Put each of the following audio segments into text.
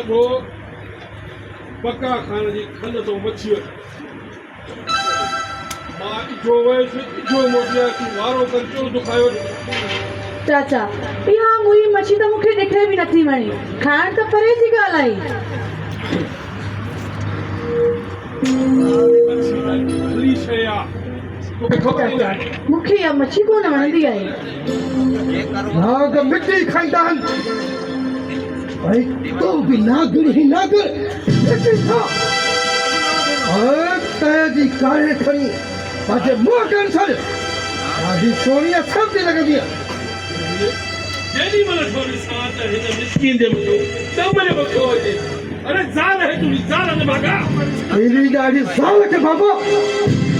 को पक्का खाने जी खंड तो मच्छी मां जो वैसे जो मोटिया की वारो कर जो दुखायो चाचा इहा मुई मच्छी तो मूंखे ॾिठे बि नथी वणी खाइण त परे जी ॻाल्हि आई भली शइ आहे तोखे ख़बर ई नाहे मूंखे इहा मच्छी कोन वणंदी आहे नाग मिट्टी खाईंदा आहिनि भाई तू बि नागुर ही नागुर मिट्टी खा तय जी कारे खणी पंहिंजे मुंहुं कनि छॾ ॾाढी सोणीअ सब्जी लॻंदी आहे जेॾी महिल थोरी साथ हिन मिसकीन जे मुंहुं सामने वठो अचे अरे ज़ाल है तुंहिंजी ज़ाल न भागा अहिड़ी ॾाढी ज़ाल खे बाबा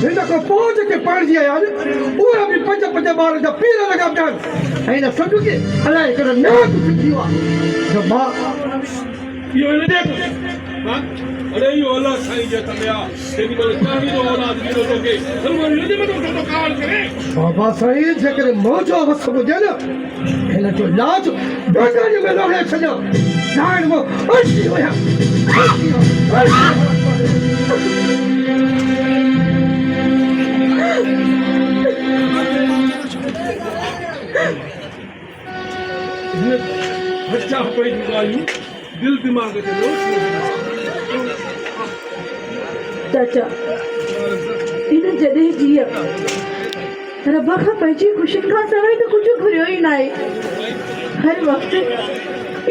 हिन खां पोइ जेके पाणिजी आया आहिनि उहे बि पंज पंज ॿार जा पीर लॻा पिया आहिनि ऐं हिन सॾु खे अलाए हिकिड़ो नाग फिटी आहे जो मां इहो हिन देखो हां अरे इहो अलाह साईं जे तमिया तेरी महिल चाहिदो औलाद मिलो तोखे हलवो हिन जे मथां तो कार करे बाबा साईं जेकॾहिं मौजो अवस हुजे न हिन जो इलाज बेगानी में लोड़े छॾियो साइड में अची विया बच्चा कोई ॻाल्हियूं दिल दिमाग ते रोश चाचा इन जॾहिं जीअं रब खां पंहिंजी ख़ुशियुनि खां सवाइ त कुझु घुरियो ई न आहे हर वक़्तु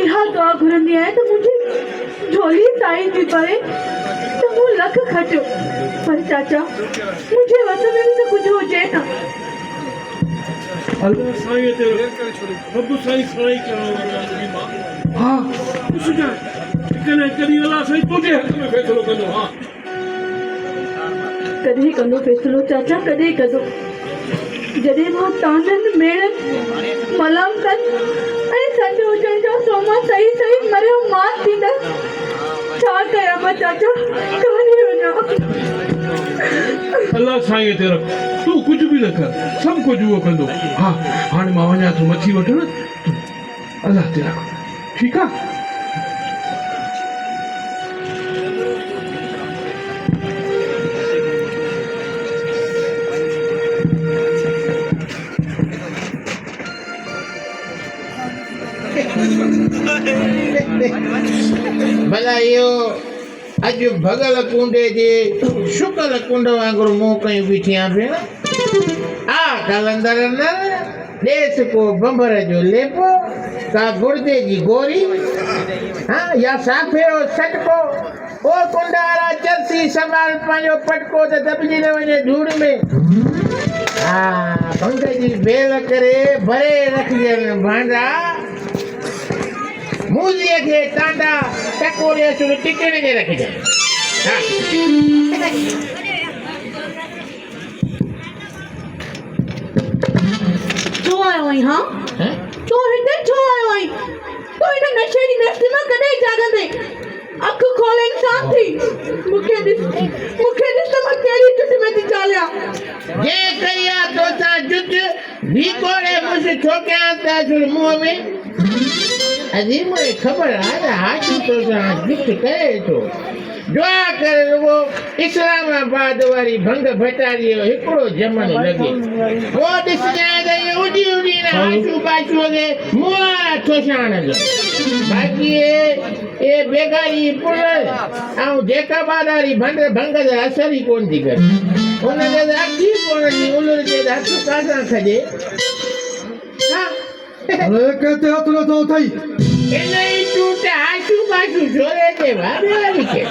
इहा दुआ घुरंदी आहियां त मुंहिंजी झोली ताईं थी पए त मूं लख खटियो पर चाचा मुंहिंजे वस में बि त कुझु हुजे न अल्लाह साईं ते रब साईं साईं करण वारो मुंहिंजी मां हा सुञा कॾहिं अलाह साईं तुंहिंजे हक़ में फ़ैसिलो कंदो हा कॾहिं कंदो फ़ैसिलो चाचा कॾहिं कंदो जॾहिं मां ताननि मेड़नि मलम कनि ऐं संड हुजण जा सोमा सही सही मरियो मात थींदसि छा कयां मां चाचा कान्हे वञा अल्लाह साईं ते रख तूं कुझु बि न कर सभु कुझु उहो कंदो हा हाणे मां वञा थो मच्छी वठण अल्लाह ते रख ठीकु आहे भला इहो अॼु भगल कुंडे जे शुकल कुंड वांगुरु मुंहुं कयूं बीठियां भेण आ कलंदर न ॾेस को बंबर जो लेपो का गुर्दे जी गोरी हाँ या साफेरो सटको ओ कुंडारा चरसी संभाल पंहिंजो पटको त दॿिजी न वञे धूड़ में हा भंग जी बेल करे भरे रखजनि भांडा मूलीअ खे टांडा टकोरे सुर टिकणे में रखजनि छो आयो आहीं हा छो हिते छो आयो आहीं तूं हिन नशेड़ी नफ़्स मां कॾहिं जाॻंदे अखि खोले इंसान थी मूंखे ॾिस त मां कहिड़ी जुट में थी चालियां जे करिया तोसां जुट भी कोड़े मुझ ठोकियां त सुर मुंहं में अजी मुझे खबर आहे हाजू तोसां जुट करे थो दुआ करे रुगो इस्लामाबाद वारी भंग भटारी हिकिड़ो जमन लॻे वो ॾिसजांइ त इहे उॾी उॾी न हाशू बाशू खे मुंहुं ठोसाण जो बाक़ी ए बेगारी पुल ऐं जेका बादारी भंग जो असर ई कोन थी करे उनखे त अखी कोन थी उलर जे हथ कासां खजे अरे कहते हथ नथो अथई इन ई टूट हाशू बाशू छोरे ते वारी खे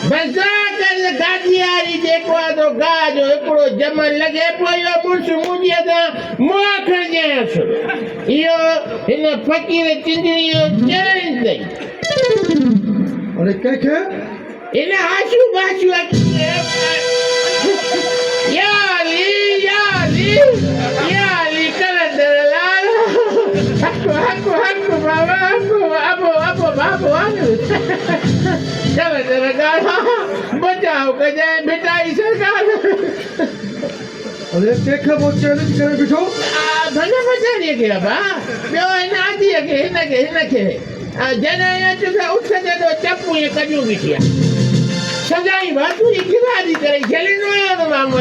बज़ार गाॾियारी जेको आहे तो गाह जो हिकिड़ो जमन लॻे पियो इहो मुड़ुसु मुंहिंजे तां मुंहुं खणिजांइसि इहो हिन फ़क़ीर चिंजड़ी जो चैलेंज अथई अरे कंहिंखे हिन हाशू बाशू याली कलंदर लाल हक बाबा अबो बाबो कलंदर गाना बचाओ कजाए मिटाई सरकार अरे कंहिंखे वो चैलेंज करे बीठो भले बचाड़ीअ खे बा ॿियो हिन आदीअ खे हिनखे जॾहिं तुसां उथंदे तो चपू ये कजूं बीठिया सजाई बातू ये किरादी करे जलिनो आयो तो मामो